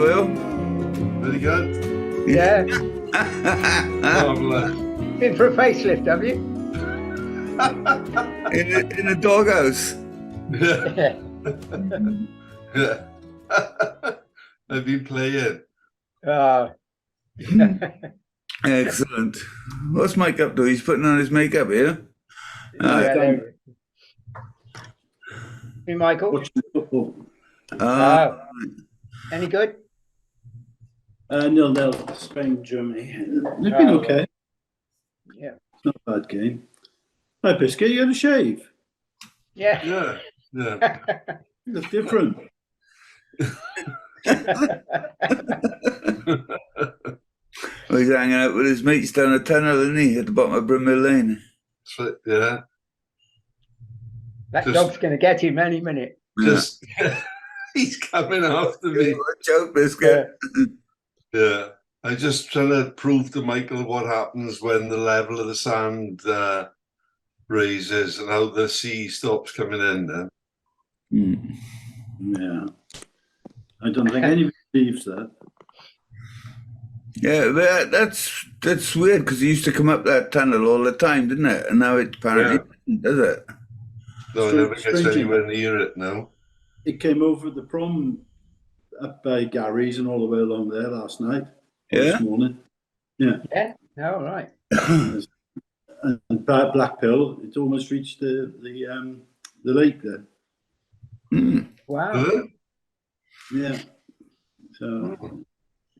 you? Very good. Yeah. Marvellous. Been for a facelift, have you? In a doghouse. Yeah. I've been playing. Oh. Excellent. What's Mike up to? He's putting on his makeup here. Yeah, there. Hey, Michael. Watching football. Any good? 0-0 Spain, Germany. They've been okay. Yeah. Not a bad game. Hi, Biscuit, you had a shave. Yeah. Yeah. Yeah. You look different. Well, he's hanging out with his mates down a tunnel, isn't he? At the bottom of Brimmill Lane. Yeah. That dog's going to get him any minute. Just he's coming after me. Watch out, Biscuit. Yeah. I'm just trying to prove to Michael what happens when the level of the sand raises and how the sea stops coming in then. Yeah. I don't think anybody believes that. Yeah, but that's weird because it used to come up that tunnel all the time, didn't it? And now it apparently doesn't, does it? No, it never gets anywhere near it now. It came over the prom up by Gary's and all the way along there last night. Yeah. This morning. Yeah. Yeah. All right. And by Blackpill, it almost reached the lake there. Wow. Yeah. So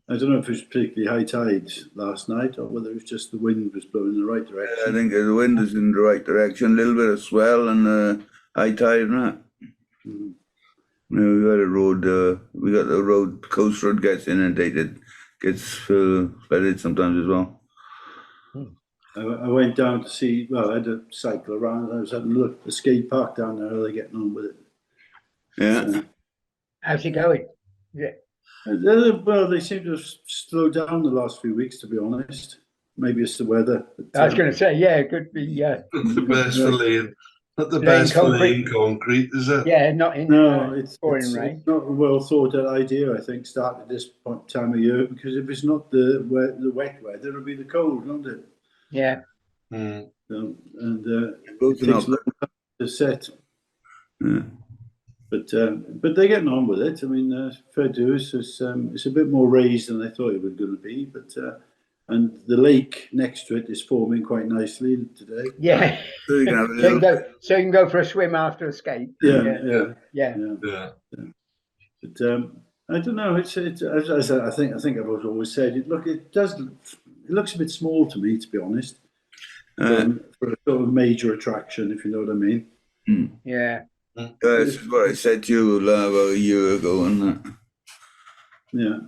I don't know if it was particularly high tides last night or whether it was just the wind was blowing in the right direction. Yeah, I think the wind is in the right direction. A little bit of swell and high tide and that. Yeah, we got a road. We got the road. Coast road gets inundated, gets flooded sometimes as well. I went down to see. Well, I had a cycle around. I was having a look at the skate park down there. How are they getting on with it? Yeah. How's it going? Yeah. Well, they seem to have slowed down the last few weeks, to be honest. Maybe it's the weather. I was going to say, yeah, it could be. The best for laying. Not the best for laying concrete, is it? Yeah, not in it's pouring rain. It's not a well thought out idea, I think, start at this time of year, because if it's not the wet weather, it'll be the cold, won't it? Yeah. And it takes a long time to set. Yeah. But they're getting on with it. I mean, fair dues. It's a bit more raised than I thought it was going to be, but and the lake next to it is forming quite nicely today. Yeah. So you can have a little... so you can go for a swim after a skate. Yeah. Yeah. But I don't know. It's as I think I've always said it. Look, it looks a bit small to me, to be honest, for a sort of major attraction, if you know what I mean. Yeah. This is what I said to you about a year ago, and that.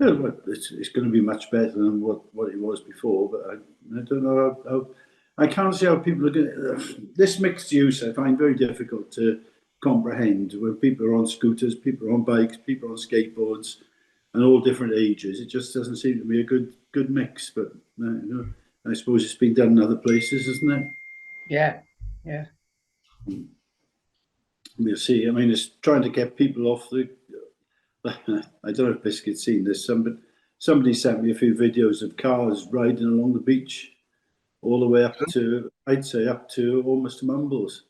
Yeah, but it's going to be much better than what it was before. But I don't know how I can't see how people are going to, this mixed use. I find very difficult to comprehend when people are on scooters, people are on bikes, people are on skateboards, and all different ages. It just doesn't seem to be a good mix. But I suppose it's been done in other places, isn't it? Yeah. We'll see. I mean, it's trying to get people off the. I don't know if Biscuit's seen this. Somebody sent me a few videos of cars riding along the beach, all the way up to, I'd say, up to almost to Mumbles.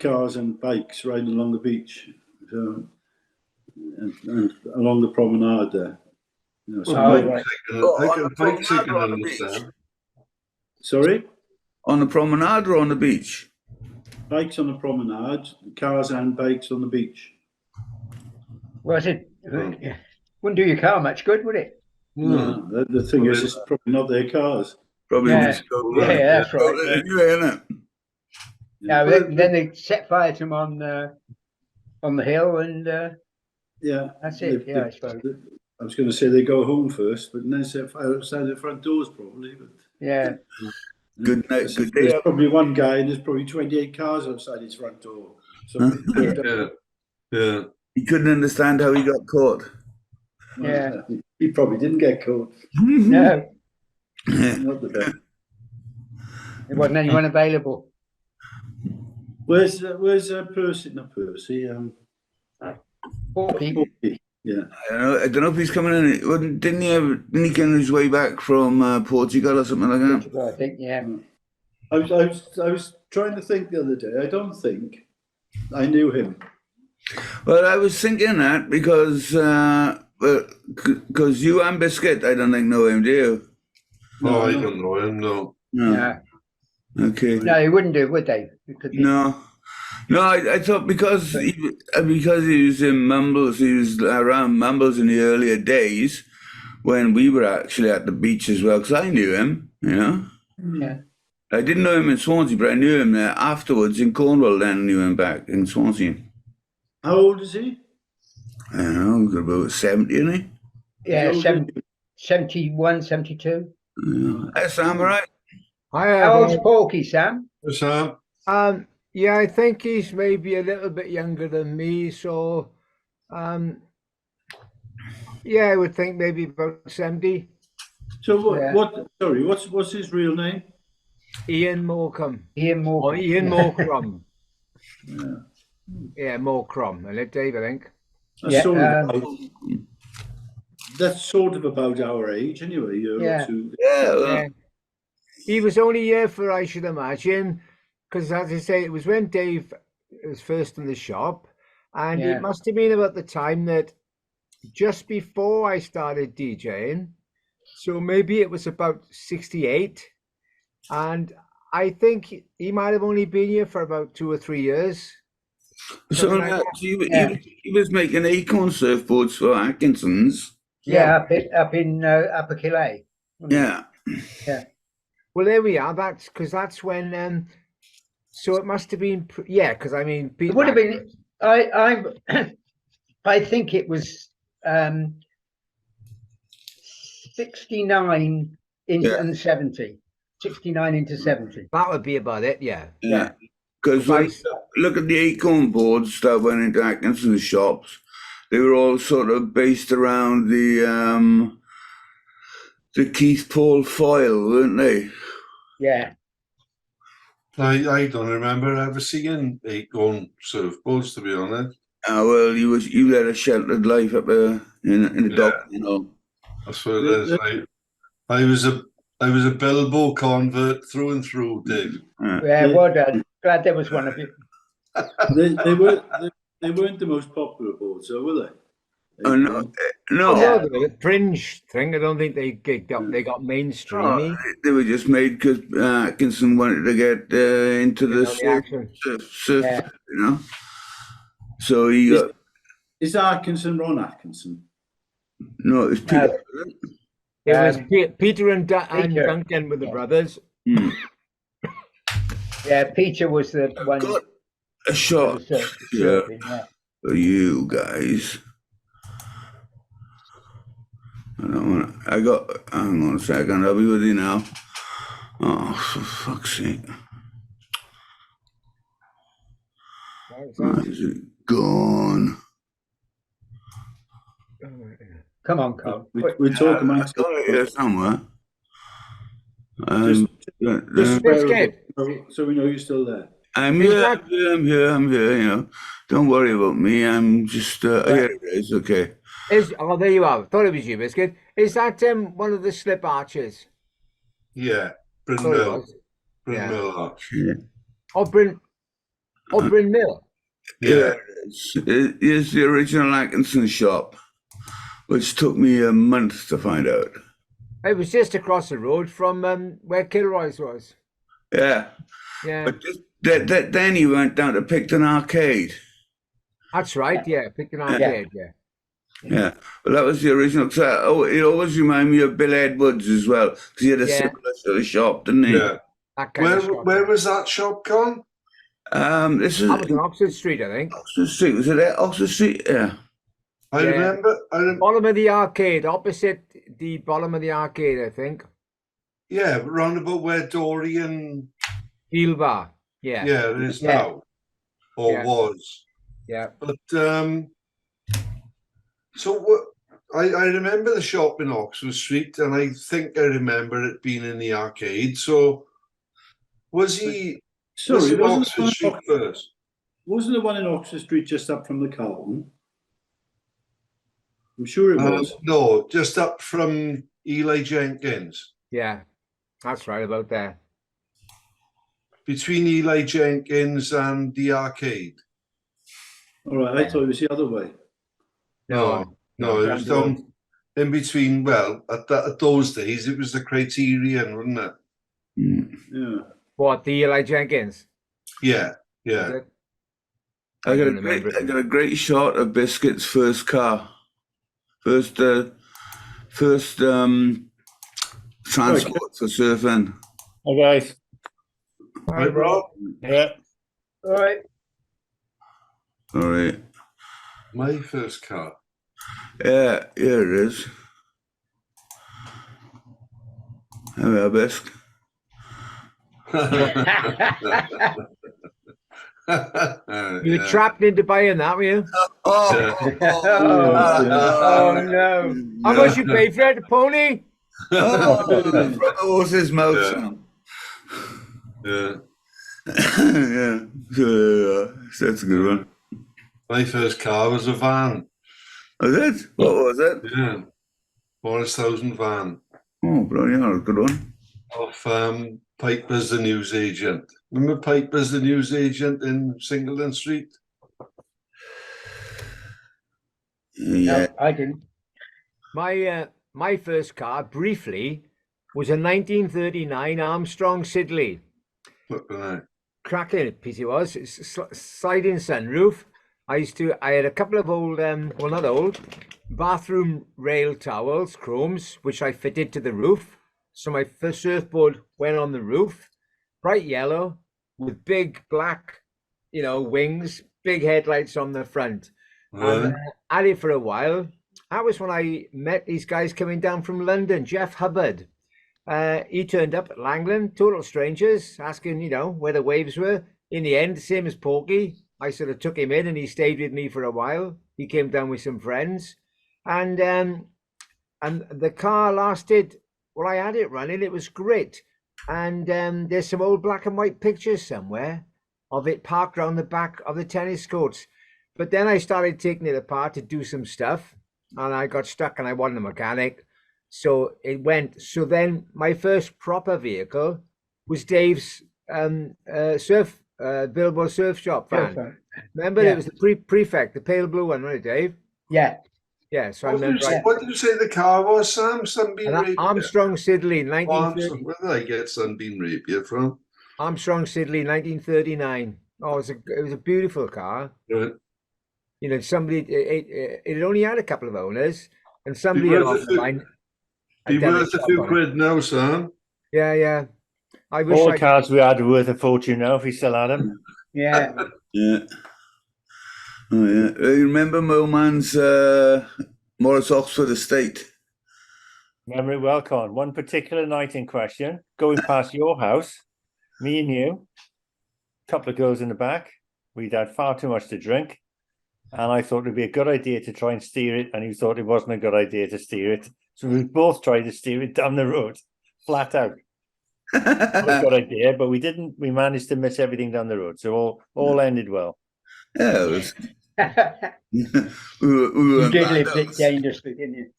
Cars and bikes riding along the beach, so, and along the promenade there. Bikes I can understand. Sorry? On the promenade or on the beach? Bikes on the promenade, cars and bikes on the beach. Well, it wouldn't do your car much good, would it? No, the thing is, it's probably not their cars. Probably. Yeah, that's right. Yeah. No, then they set fire to them on the hill, and that's it. I suppose. I was going to say they go home first, but then set fire outside their front doors, probably. But yeah. Good night. Good day. There's probably one guy, and there's probably 28 cars outside his front door. So Yeah. He couldn't understand how he got caught. Yeah. He probably didn't get caught. No. Not the best. There wasn't anyone available. Where's Percy? Not Percy. Porky. Yeah. I don't know if he's coming in. Didn't he get on his way back from Portugal or something like that? I think, yeah. I was trying to think the other day. I don't think I knew him. Well, I was thinking that because you and Biscuit, I don't think know him, do you? No, I don't know him. No. No, Okay. no, he wouldn't do, would they? Because No. No, I thought because he was in Mumbles, he was around Mumbles in the earlier days when we were actually at the beach as well, because I knew him, you know. Yeah. I didn't know him in Swansea, but I knew him afterwards in Cornwall, then knew him back in Swansea. How old is he? I don't know, about 70, isn't he? Yeah, 71, 72. Yeah. That's Sam, right? How old's Porky, Sam? Sam? Yeah, I think he's maybe a little bit younger than me, so yeah, I would think maybe about 70. So Yeah. Sorry, what's his real name? Ian Morecambe. Ian Moore. Or Ian Morecambe. Yeah. Yeah, Morecambe. I live Dave, I think. That's sort of about our age anyway, year or two. Yeah, well, Yeah. He was only here for, I should imagine, because as I say, it was when Dave was first in the shop, and it must have been about the time that just before I started DJing, so maybe it was about 68, and I think he might have only been here for about 2 or 3 years. so he was making acorn surfboards for Atkinson's. Yeah, up in Upper Kilay. Yeah. Yeah. Well, there we are. That's when. So it must have been. Yeah, because I mean, It would have been. I think it was 69 and 70. 69 into 70. That would be about it. Yeah. Yeah. Because look at the acorn boards that went into Atkinson's shops. They were all sort of based around the Keith Paul foil, weren't they? Yeah. I don't remember ever seeing acorn surfboards, to be honest. Well, you led a sheltered life up in the dock, you know. That's what it is. I was a Bilbo convert through and through, Dave. Yeah, well done. Glad there was one of you. They weren't the most popular boards, though, were they? Oh, no. No, the fringe thing. I don't think they got mainstreamy. They were just made because Atkinson wanted to get into the surf, you know. So he got. Is Atkinson Ron Atkinson? No, it's Peter. It was Peter and Duncan were the brothers. Mm. Yeah, Peter was the one. Got a shot for you guys. Hang on a second, I'll be with you now. Oh, for fuck's sake. Why is it gone? Come on, Carl. We're talking about I got it here somewhere. So we know you're still there. I'm here, you know. Don't worry about me, I'm just, here it is, okay. There you are. Thought it was you, Biscuit. Is that one of the slip arches? Yeah, Bryn Mill. Bryn Mill Arch. Yeah. Bryn Mill. Yeah. It's the original Atkinson shop, which took me a month to find out. It was just across the road from where Kilroy's was. Yeah. Yeah. But then he went down to Picton Arcade. That's right, yeah. Picton Arcade, yeah. Yeah, well, that was the original. It always reminded me of Bill Edwards as well, because he had a similar sort of shop, didn't he? Yeah. Where was that shop gone? That was on Oxford Street, I think. Oxford Street, was it at Oxford Street? Yeah. I remember. Bottom of the arcade, opposite the bottom of the arcade, I think. Yeah, round about where Dorian. Heel Bar. Yeah. Yeah, it is now, or was. Yeah. But so what? I remember the shop in Oxford Street, and I think I remember it being in the arcade. So was he? Sorry, was Oxford Street first? Wasn't the one in Oxford Street just up from the Carlton? I'm sure it was. No, just up from Eli Jenkins. Yeah, that's right about there. Between Eli Jenkins and the arcade. All right, I thought it was the other way. No, it was down in between. Well, at those days, it was the Criterion, wasn't it? Yeah. What, the Eli Jenkins? Yeah. I got a great shot of Biscuit's first car, first transport for surfing. Hi guys. Hi, Rob. Yeah. All right. All right. My first car. Yeah, here it is. There we are, Bisc. You were trapped into buying that, were you? Oh, Oh no. How much you pay for it, the pony? from the horse's mouth. Yeah. Sam. Yeah. Yeah, so, that's a good one. My first car was a van. Was it? What was it? Yeah. Morristown van. Oh, bloody hell, good one. Off Piper's the newsagent. Remember Piper's the newsagent in Singleton Street? Yeah. No, I didn't. My first car, briefly, was a 1939 Armstrong Siddeley. Flipping out. Cracking piece it was. It's sliding sunroof. I had a couple of old, well, not old, bathroom rail towels, chromes, which I fitted to the roof. So my first surfboard went on the roof, bright yellow, with big black, wings, big headlights on the front. And had it for a while. That was when I met these guys coming down from London, Jeff Hubbard. He turned up at Langland, total strangers, asking, where the waves were. In the end, same as Porky, I sort of took him in and he stayed with me for a while. He came down with some friends. And the car lasted, well, I had it running, it was great. And there's some old black and white pictures somewhere of it parked around the back of the tennis courts. But then I started taking it apart to do some stuff and I got stuck and I wasn't a mechanic. So it went. So then my first proper vehicle was Dave's Billboard Surf Shop van. Remember, it was the prefect, the pale blue one, right, Dave? Yeah. Yeah, so What did you say the car was, Sam? Sunbeam Rapier? Armstrong Siddeley, 1930. Where did I get Sunbeam Rapier from? Armstrong Siddeley, 1939. Oh, it was a beautiful car. Right. Somebody, it only had a couple of owners, and somebody along the line. Be worth a few quid now, Sam. Yeah. I wish All cars we had were worth a fortune now if we still had them. Yeah. Yeah. Oh, yeah. You remember Moman's Morris Oxford estate? Memory well, Con. One particular night in question, going past your house, me and you, a couple of girls in the back. We'd had far too much to drink. And I thought it'd be a good idea to try and steer it. And you thought it wasn't a good idea to steer it. So we both tried to steer it down the road, flat out. Not a good idea, but we didn't. We managed to miss everything down the road. So all ended well. Yeah, it was. we You were did live it dangerously, didn't you?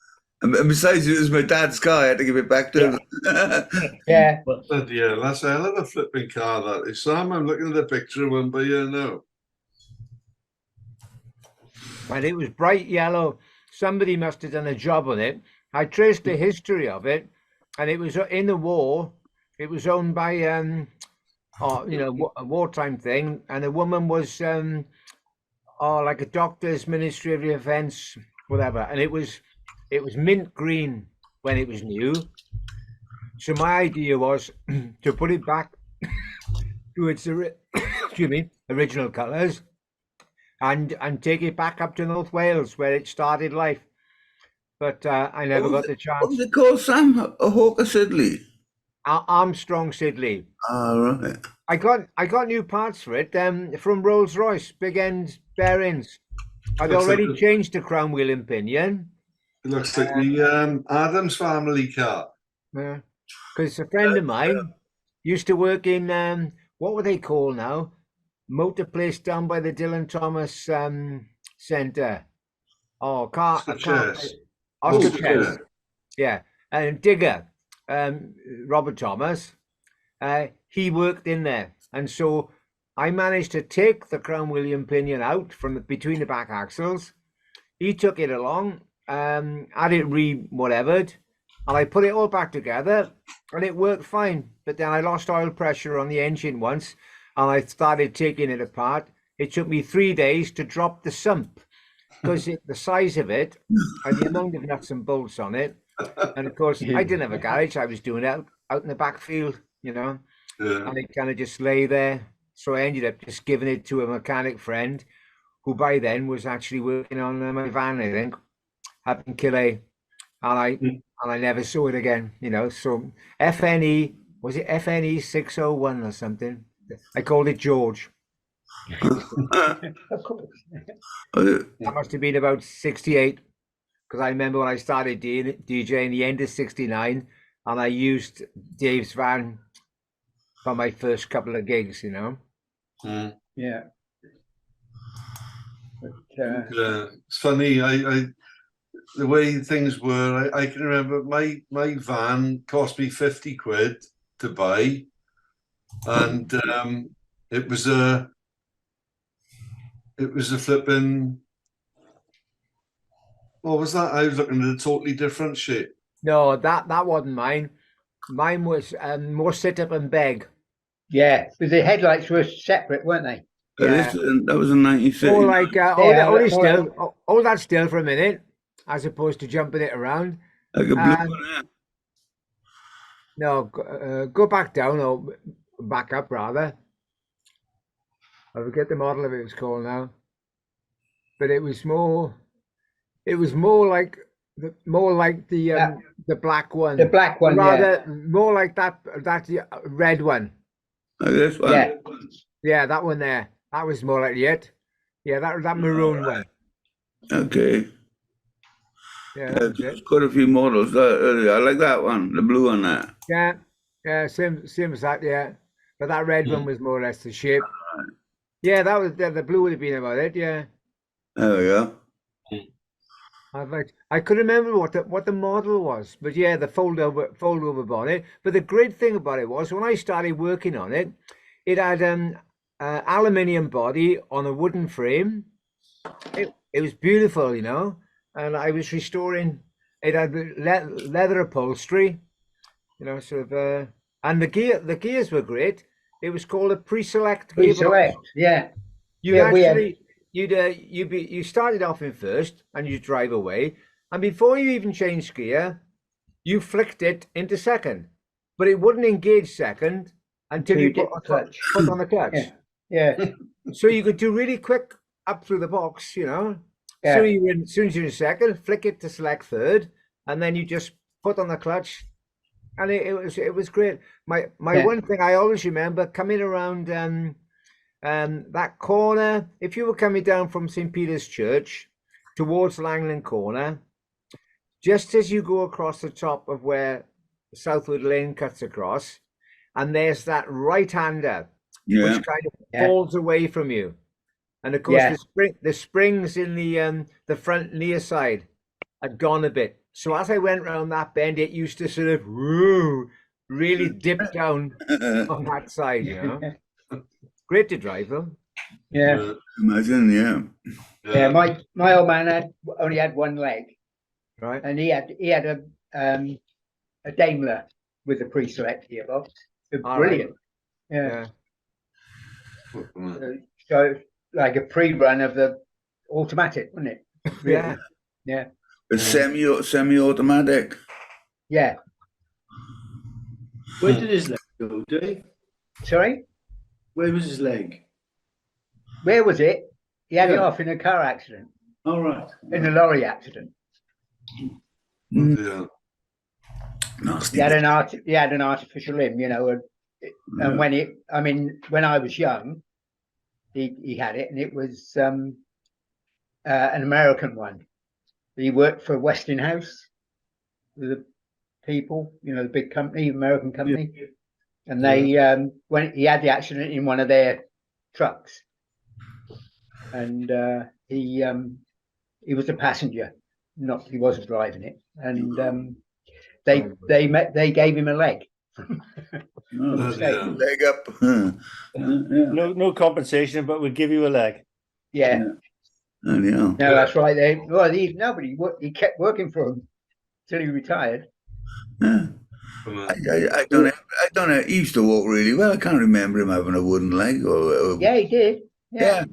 And besides, it was my dad's car. I had to give it back to him. Yeah. But yeah, that's a hell of a flipping car, that is. Sam, I'm looking at the picture of one by you now. And it was bright yellow. Somebody must have done a job on it. I traced the history of it, and it was in the war. It was owned by, a wartime thing, and the woman was, like a doctor's Ministry of Defence, whatever. And it was mint green when it was new. So my idea was to put it back to its original colours. And take it back up to North Wales where it started life, but I never got the chance. What was it called, Sam? A Hawker Siddeley? Armstrong Siddeley. Oh, right. I got new parts for it from Rolls Royce, big end bearings. I'd already changed the crown wheel and pinion. It looks like the Adams family car. Yeah, because a friend of mine used to work in what were they called now? Motor place down by the Dylan Thomas Centre. Oh, car, Oscar I can't. Chess. Oscar Oscar Chess. Chess. Yeah, and Digger, Robert Thomas. He worked in there, and so I managed to take the Crown William pinion out from between the back axles. He took it along, had it whatevered, and I put it all back together, and it worked fine. But then I lost oil pressure on the engine once, and I started taking it apart. It took me 3 days to drop the sump because the size of it and the amount of nuts and bolts on it. And of course, I didn't have a garage. I was doing it out in the backfield, Yeah. and it kind of just lay there. So I ended up just giving it to a mechanic friend who by then was actually working on my van, I think, up in Calais. And I never saw it again, So FNE, was it FNE 601 or something? I called it George. Of course. That must have been about 68. Because I remember when I started DJing the end of 69, and I used Dave's van for my first couple of gigs, Yeah. But, It's funny. I the way things were. I can remember my van cost me 50 quid to buy, and it was a flipping. What was that? I was looking at a totally different shape. No, that wasn't mine. Mine was more sit up and beg. yeah, but the headlights were separate, weren't they? Yeah. That was in 96. Or like hold that still for a minute, as opposed to jumping it around. Like a blue one, yeah. No, go back down or back up rather. I forget the model of it was called now, but it was more like the black one. The black one, rather more like that red one. Like this one. Yeah. Yeah, that one there. That was more like it. Yeah, that maroon one. Okay. Yeah, that was it. There's quite a few models. I like that one, the blue one there. Yeah, same as that. Yeah, but that red one was more or less the shape. Yeah, that was the blue would have been about it. Yeah. There we go. I couldn't remember what the model was, but yeah, the fold over bonnet. But the great thing about it was when I started working on it, it had aluminium body on a wooden frame. It was beautiful, and I was restoring. It had leather upholstery, sort of, and the gears were great. It was called a pre-select. Pre-select, yeah. You started off in first and you drive away, and before you even changed gear, you flicked it into second, but it wouldn't engage second until you put on the clutch. Yeah. So you could do really quick up through the box, Yeah. So as soon as you're in second, flick it to select third, and then you just put on the clutch, and it was great. My one thing I always remember coming around that corner, if you were coming down from St. Peter's Church towards Langland Corner, just as you go across the top of where Southwood Lane cuts across, and there's that right-hander, which kind of falls away from you. And of course, the springs in the front near side had gone a bit. So as I went around that bend, it used to sort of really dip down on that side, Great to drive them. Yeah. Imagine, Yeah, my old man only had one leg, right? And he had a Daimler with a pre-select gearbox. Brilliant. Right. Yeah. So like a pre-run of the automatic, wasn't it? Really? Yeah. It's semi-automatic. Yeah. Where did his leg go, Dave? Sorry? Where was his leg? Where was it? He had it off in a car accident. All right. In a lorry accident. Yeah. Nasty. He had an artificial limb, and when I was young, he had it, and it was an American one. He worked for Westinghouse, the people, the big company, American company, and they when he had the accident in one of their trucks, and he he was a passenger, not he wasn't driving it, and they gave him a leg. Oh, Yeah. Leg up. Huh. yeah. No compensation, but we'll give you a leg. Yeah, Anyhow. no, that's right. He kept working for him till he retired. Yeah. I don't know. He used to walk really well. I can't remember him having a wooden leg. Or Yeah, he did. yeah.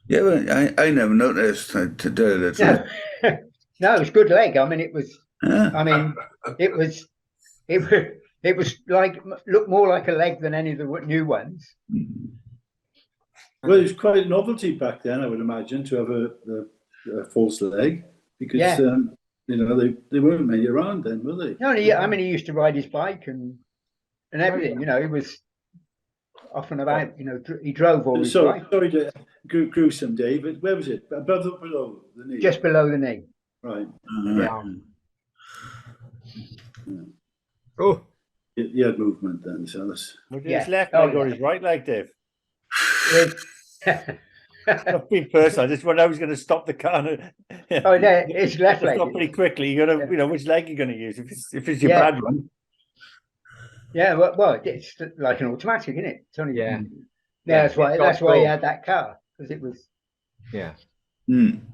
Yeah, but I never noticed to tell you the truth. No, no, it was good leg. I mean, it was. Yeah. I mean, it was. It was like looked more like a leg than any of the new ones. Well, it was quite a novelty back then, I would imagine, to have a false leg, because Yeah. you know, they weren't many around then, were they? No, I mean, he used to ride his bike and everything. You know, he was off and about. You know, he drove all his Sorry, bike sorry to gruesome, David. Where was it? Above or below the knee? just below the knee. Right. Yeah. Oh, He had movement then, so that's. Was it Yeah. his left Oh, leg or yeah. his right leg, Dave? Oh Not being personal, just when I was going to stop the car. no, it's left leg. Stop pretty quickly. You got to, Yeah. you know, which leg you're going to use. If it's your Yeah. bad one, Yeah, well, it's like an automatic, isn't it? It's only, Yeah. yeah, that's why. It's That's got why he go. had that car, because it was. yeah.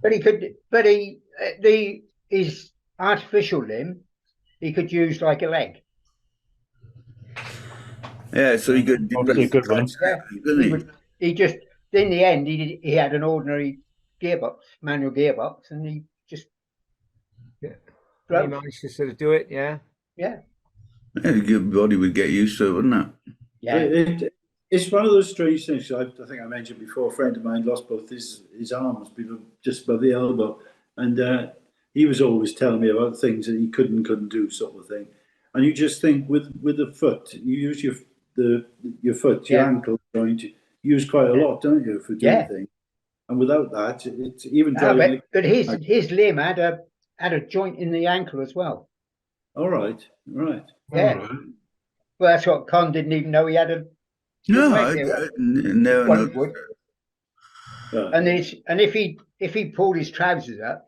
But he could. But his artificial limb, he could use like a leg. Yeah, so he could Obviously a good one. Yeah. He just in the end he had an ordinary gearbox, manual gearbox, and he just He drove. managed to sort of do it. Yeah. Yeah, Your body would get used to it, wouldn't it? yeah, It's one of those strange things. I think I mentioned before. A friend of mine lost both his arms just above the elbow, and he was always telling me about things that he couldn't do, sort of thing. And you just think with the foot, you use your foot, your Yeah. ankle joint, you use quite a lot, don't you, for doing Yeah. things? And without that, it's even No, driving. but his limb had a joint in the ankle as well. All right, right. Yeah, All right. well, that's what Con didn't even know he had a. No, leg I there. never One noticed. would. Right. And if he pulled his trousers up,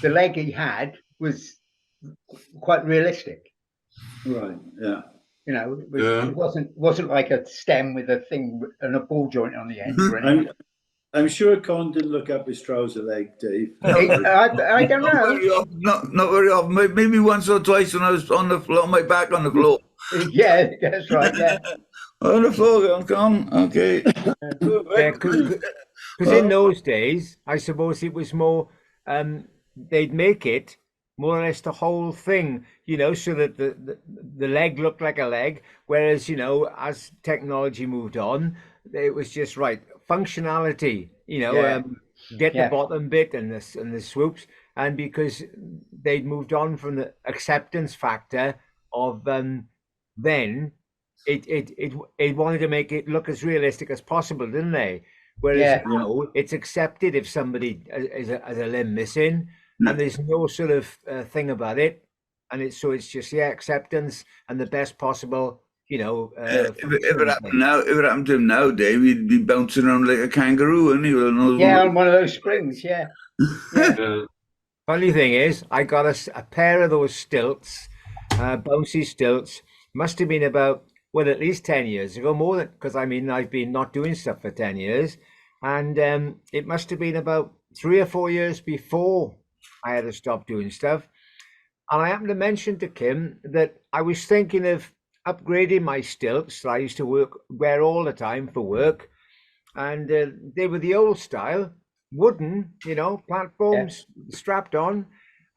the leg he had was quite realistic. Right, yeah. You know, Yeah. it wasn't like a stem with a thing and a ball joint on the end. Or anything. I'm sure Con didn't look up his trouser leg, Dave. I don't Not know. very often. Not very often. Maybe once or twice when I was on the floor, my back on the floor. Yeah, that's right. Yeah, On the floor, come. Okay. Yeah, because in those days, I suppose it was more, they'd make it more or less the whole thing, you know, so that the leg looked like a leg. Whereas, you know, as technology moved on, it was just right functionality, you know, Yeah. get Yeah. the bottom bit and the swoops, and because they'd moved on from the acceptance factor of then. It wanted to make it look as realistic as possible, didn't they? Whereas Yeah. now it's accepted if somebody has a limb missing, and there's no sort of thing about it, and it's just acceptance and the best possible, you know. If it happened to him now, Dave, he'd be bouncing around like a kangaroo, and he would know. yeah, on one of those springs. Yeah, Yeah. Funny thing is, I got a pair of those stilts, bouncy stilts. Must have been about, well, at least 10 years ago, more than, because I mean, I've been not doing stuff for 10 years. And it must have been about 3 or 4 years before I had to stop doing stuff. And I happened to mention to Kim that I was thinking of upgrading my stilts that I used to wear all the time for work. And they were the old style, wooden, you know, platforms strapped on.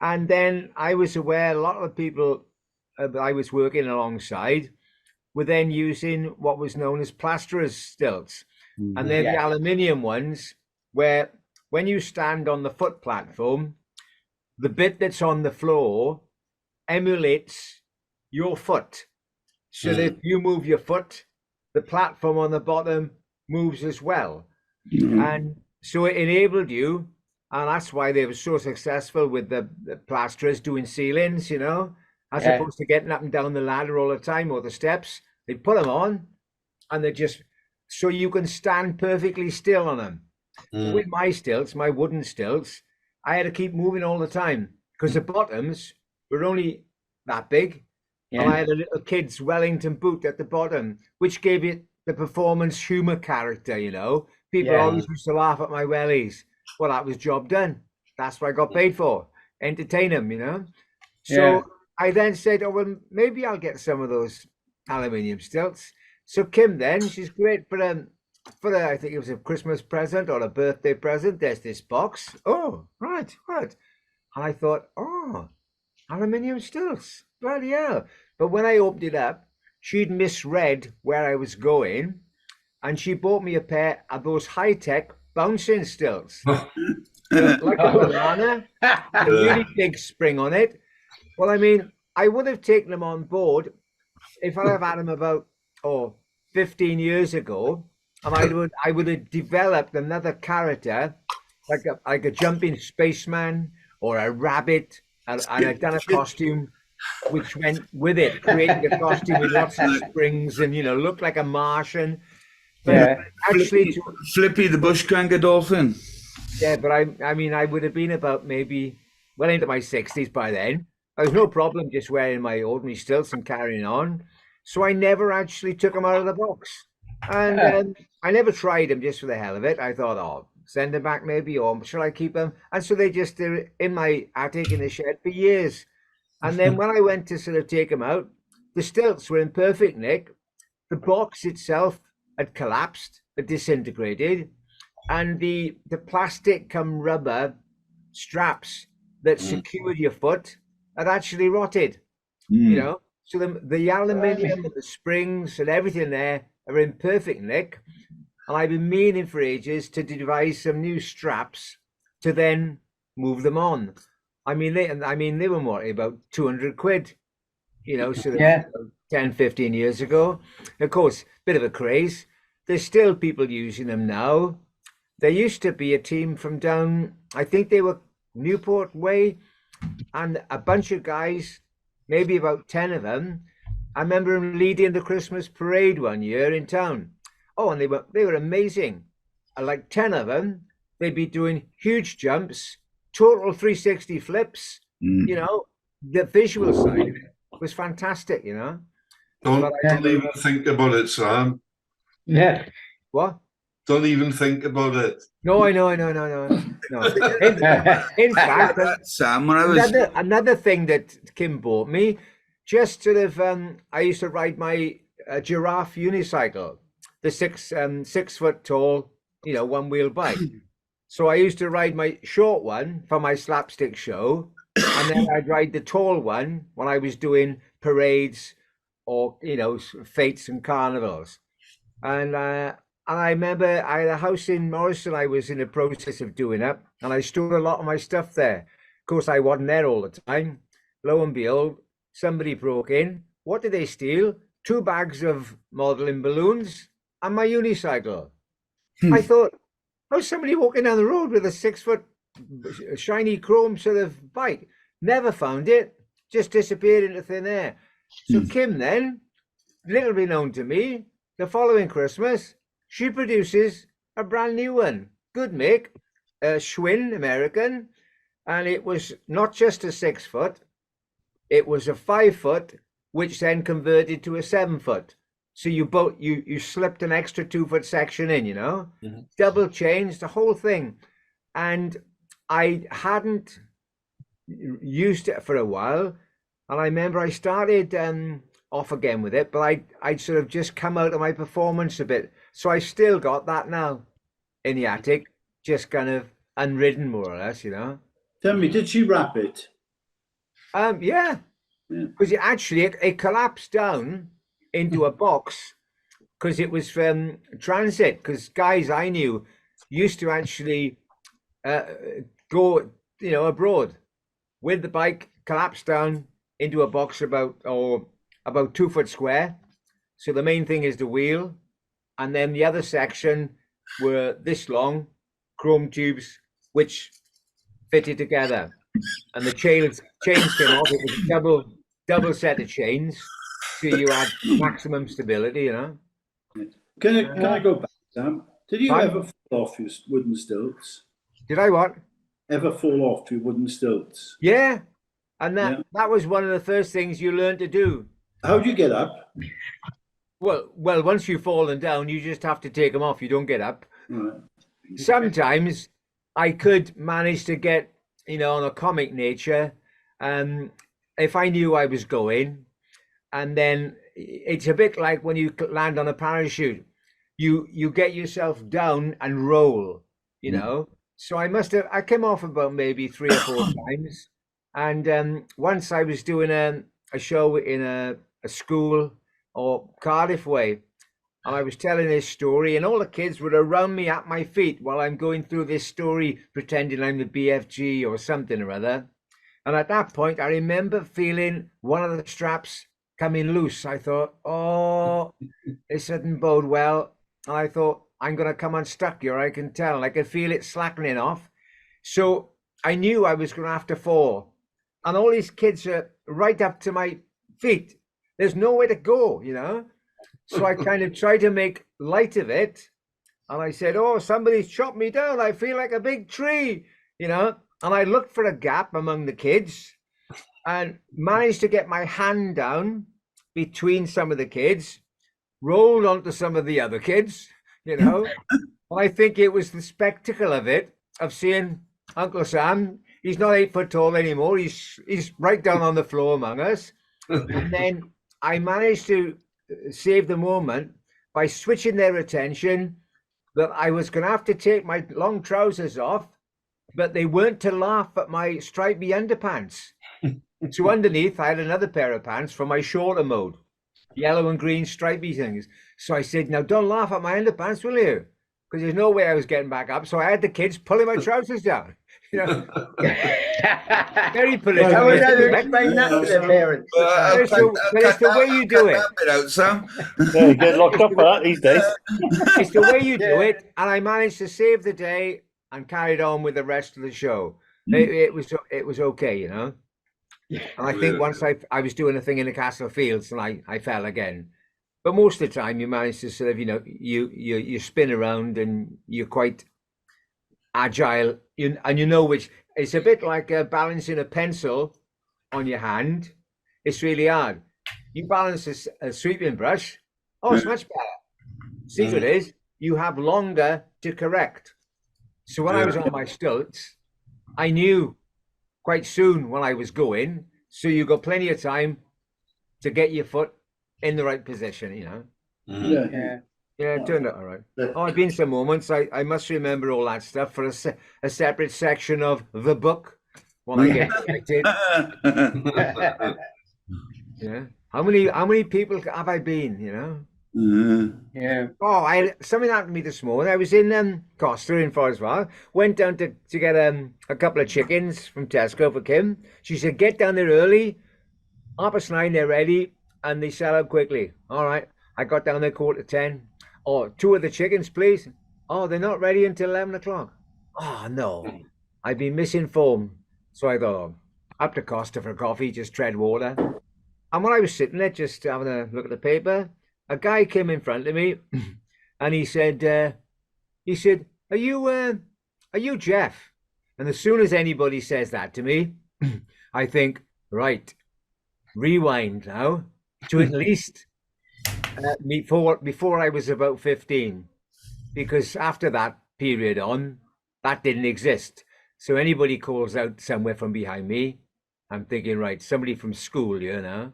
And then I was aware a lot of the people I was working alongside were then using what was known as plasterers stilts. And they're the aluminium ones where when you stand on the foot platform, the bit that's on the floor emulates your foot. So that if you move your foot, the platform on the bottom moves as well. And so it enabled you, and that's why they were so successful with the plasterers doing ceilings, you know, as opposed to getting up and down the ladder all the time or the steps. They put them on, and they just, so you can stand perfectly still on them. With my stilts, my wooden stilts, I had to keep moving all the time because the bottoms were only that big. And I had a little kid's Wellington boot at the bottom, which gave it the performance humor character, you know. People always used to laugh at my wellies. Well, that was job done. That's what I got paid for. Entertain them, you know. So I then said, oh, well, maybe I'll get some of those aluminium stilts. So Kim then, she's great for I think it was a Christmas present or a birthday present. There's this box. Oh, right. And I thought, oh, aluminium stilts. Bloody hell. But when I opened it up, she'd misread where I was going, and she bought me a pair of those high-tech bouncing stilts. Like a banana, a really big spring on it. Well, I mean, I would have taken them on board if I'd have had them about 15 years ago, and I would have developed another character, like a jumping spaceman or a rabbit, and I'd done a costume which went with it, created a costume with lots of springs and, you know, looked like a Martian. But actually, Flippy the bush kangaroo dolphin. Yeah, but I mean, I would have been about maybe well into my 60s by then. I was no problem just wearing my ordinary stilts and carrying on. So I never actually took them out of the box. And I never tried them just for the hell of it. I thought, oh, send them back maybe, or shall I keep them? And so they're in my attic in the shed for years. And then when I went to sort of take them out, the stilts were in perfect nick. The box itself had collapsed, had disintegrated, and the plastic cum rubber straps that secured your foot had actually rotted. You know, so the aluminium and the springs and everything there are in perfect nick. And I've been meaning for ages to devise some new straps to then move them on. I mean, they were more about 200 quid, you know, so 10, 15 years ago. Of course, bit of a craze. There's still people using them now. There used to be a team from down, I think they were Newport Way, and a bunch of guys, maybe about 10 of them. I remember them leading the Christmas parade one year in town. Oh, and they were amazing. Like 10 of them, they'd be doing huge jumps, total 360 flips. You know, the visual side of it was fantastic, you know. Don't even think about it, Sam. Yeah. What? Don't even think about it. No. In fact, Sam, when I was another thing that Kim bought me, just sort of, I used to ride my giraffe unicycle, the 6 foot tall, you know, one wheel bike. So I used to ride my short one for my slapstick show, and then I'd ride the tall one when I was doing parades or, you know, fetes and carnivals. And I remember I had a house in Morrison I was in the process of doing up, and I stored a lot of my stuff there. Of course, I wasn't there all the time. Lo and behold, somebody broke in. What did they steal? 2 bags of modeling balloons and my unicycle. I thought, how's somebody walking down the road with a 6 foot shiny chrome sort of bike? Never found it. Just disappeared into thin air. So Kim then, little known to me, the following Christmas, she produces a brand new one. Good make, a Schwinn American, and it was not just a 6 foot, it was a 5 foot, which then converted to a 7 foot. So you slipped an extra 2 foot section in, you know, double chains, the whole thing. And I hadn't used it for a while. And I remember I started off again with it, but I'd sort of just come out of my performance a bit. So I still got that now in the attic, just kind of unridden more or less, you know. Tell me, did she wrap it? Yeah. Because it collapsed down into a box because it was from transit. Because guys I knew used to actually go, you know, abroad with the bike, collapsed down into a box about 2 foot square. So the main thing is the wheel, and then the other section were this long chrome tubes which fitted together, and the chains came off. It was a double set of chains, so you had maximum stability, you know. Can I go back, Sam? Did you ever fall off your wooden stilts? Did I what? ever fall off your wooden stilts? Yeah, and Yeah. that was one of the first things you learn to do. How do you get up? Well, once you've fallen down, you just have to take them off. You don't get up. Right. Sometimes I could manage to get, on a comic nature, if I knew I was going, and then it's a bit like when you land on a parachute, you get yourself down and roll, So I came off about maybe 3 or 4 times, and once I was doing a show in a school or Cardiff way. And I was telling this story, and all the kids were around me at my feet while I'm going through this story, pretending I'm the BFG or something or other. And at that point, I remember feeling one of the straps coming loose. I thought, oh, this doesn't bode well. And I thought, I'm going to come unstuck here. I can tell. And I could feel it slackening off. So I knew I was going to have to fall. And all these kids are right up to my feet. There's nowhere to go, So I kind of tried to make light of it. And I said, oh, somebody's chopped me down. I feel like a big tree, And I looked for a gap among the kids and managed to get my hand down between some of the kids, rolled onto some of the other kids, I think it was the spectacle of it, of seeing Uncle Sam. He's not 8 foot tall anymore. He's right down on the floor among us. And then I managed to save the moment by switching their attention that I was going to have to take my long trousers off, but they weren't to laugh at my stripy underpants. So underneath, I had another pair of pants for my shorter mode, yellow and green stripy things. So I said, now don't laugh at my underpants, will you? Because there's no way I was getting back up. So I had the kids pulling my trousers down. Very political. How would I explain that to the parents? But it's the way you do it. Out, Sam. Yeah, you get locked up for that these days. It's the way you do it, and I managed to save the day and carried on with the rest of the show. It was okay, And I think once I was doing a thing in the Castle Fields, and I fell again. But most of the time, you manage to sort of, you spin around and you're quite agile, and which it's a bit like balancing a pencil on your hand. It's really hard. You balance a sweeping brush. Oh, it's much better. Secret is you have longer to correct. So when I was on my stilts, I knew quite soon when I was going. So you got plenty of time to get your foot in the right position, Yeah, it turned out all right. Oh, I've been some moments. I must remember all that stuff for a separate section of the book when I get excited. Yeah. How many people have I been? Yeah. Oh, something happened to me this morning. I was in Costa in Forestwell. Went down to get a couple of chickens from Tesco for Kim. She said, get down there early. 9:30, they're ready, and they sell out quickly. All right. I got down there 9:45. Oh, 2 of the chickens, please. Oh, they're not ready until 11 o'clock. Oh, no. I've been misinformed. So I thought, up to Costa for coffee, just tread water. And when I was sitting there just having a look at the paper, a guy came in front of me and he said, are you Jeff? And as soon as anybody says that to me, I think, right, rewind now to at least before I was about 15, because after that period on, that didn't exist. So anybody calls out somewhere from behind me, I'm thinking, right, somebody from school, And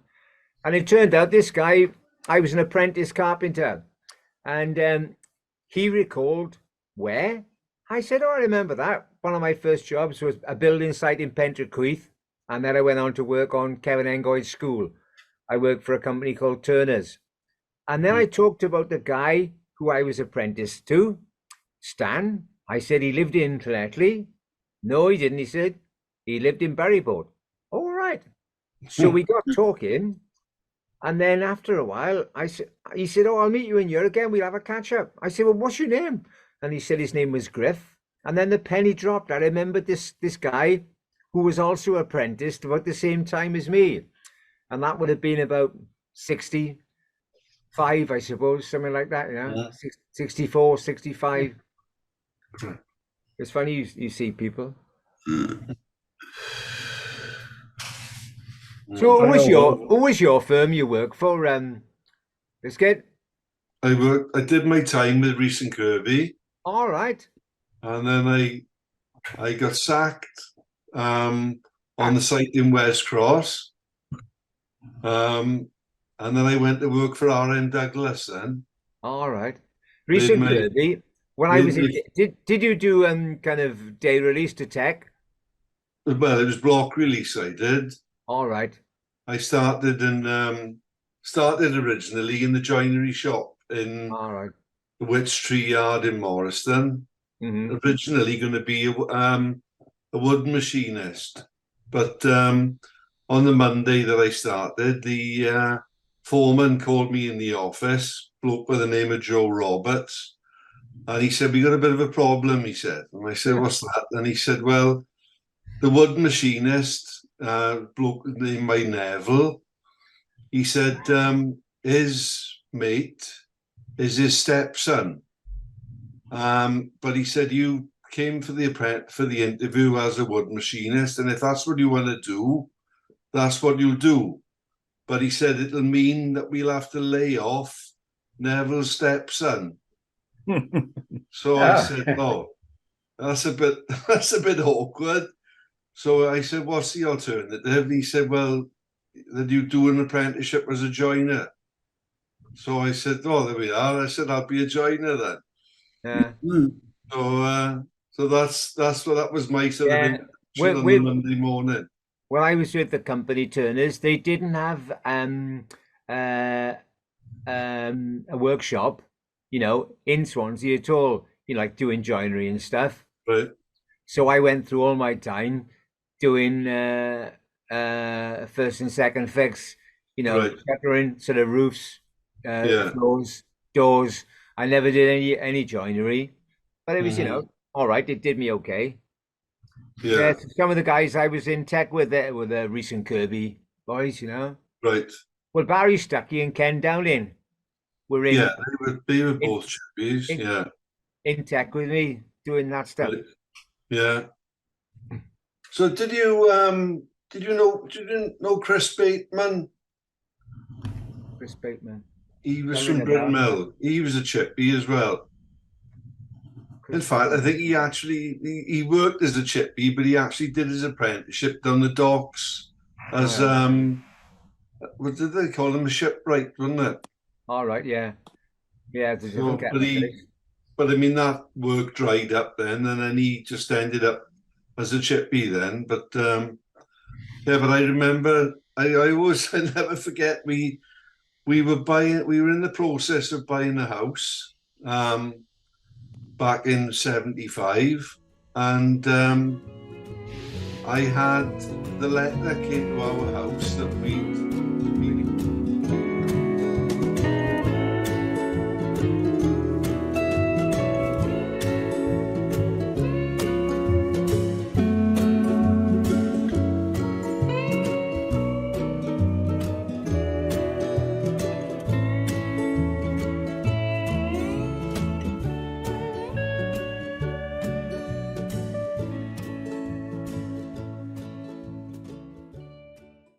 it turned out this guy, I was an apprentice carpenter, and he recalled, where? I said, oh, I remember that. One of my first jobs was a building site in Pentraquith, and then I went on to work on Kevin Engoy's school. I worked for a company called Turner's. And then I talked about the guy who I was apprenticed to, Stan. I said he lived in Llanelli. No, he didn't. He said he lived in Buryport. All right. So we got talking. And then after a while, he said, oh, I'll meet you in Europe again. We'll have a catch up. I said, well, what's your name? And he said his name was Griff. And then the penny dropped. I remembered this guy who was also apprenticed about the same time as me. And that would have been about 65, I suppose, something like that, 64, 65. It's funny you see people. So I know who was your firm you work for? Biscuit? I did my time with Reese and Kirby, All right. and then I got sacked on the site in West Cross. And then I went to work for RM Douglas then. All right. Did Recent my- Kirby. When I did was in, my- did you do kind of day release to tech? Well, it was block release I did. All right. I started originally in the joinery shop in All right. the Witch Tree Yard in Morriston. Mm-hmm. Originally going to be a wood machinist, but on the Monday that I started, the foreman called me in the office, bloke by the name of Joe Roberts, and he said, "We got a bit of a problem," he said. And I said, "What's that?" And he said, "Well, the wood machinist, bloke named by Neville, he said his mate is his stepson. But he said you came for the interview as a wood machinist, and if that's what you want to do, that's what you'll do. But he said it'll mean that we'll have to lay off Neville's stepson." So I said, "Oh, that's a bit awkward." So I said, "What's the alternative?" And he said, "Well, that you do an apprenticeship as a joiner." So I said, "Oh, there we are." I said, "I'll be a joiner then." Yeah. So that was my sort of Yeah. introduction on the Monday morning. When I was with the company Turners, they didn't have a workshop, in Swansea at all. Like doing joinery and stuff. Right. So I went through all my time doing first and second fix, Right. shuttering, sort of roofs, Yeah. floors, doors. I never did any joinery, but it was, Mhm. all right. It did me okay. Yeah. Some of the guys I was in tech with were the recent Kirby boys, Right. Well, Barry Stuckey and Ken Dowling were Yeah. They were both chippies. in- Yeah. in tech with me doing that stuff. Right. Yeah. So did you know Chris Bateman? Chris Bateman. He was Don't ring from a Bryn bell. Mawr. He was a chippy as well. In Chris fact, I Bateman. think he worked as a chippy, but he actually did his apprenticeship down the docks as what did they call him? A shipwright, wasn't it? All right, yeah. Yeah, it's a So, different kettle of fish. but I mean that work dried up then, and then he just ended up as a chippy then. But yeah, but I remember I always I never forget we were in the process of buying a house back in '75, and I had the letter that came to our house that we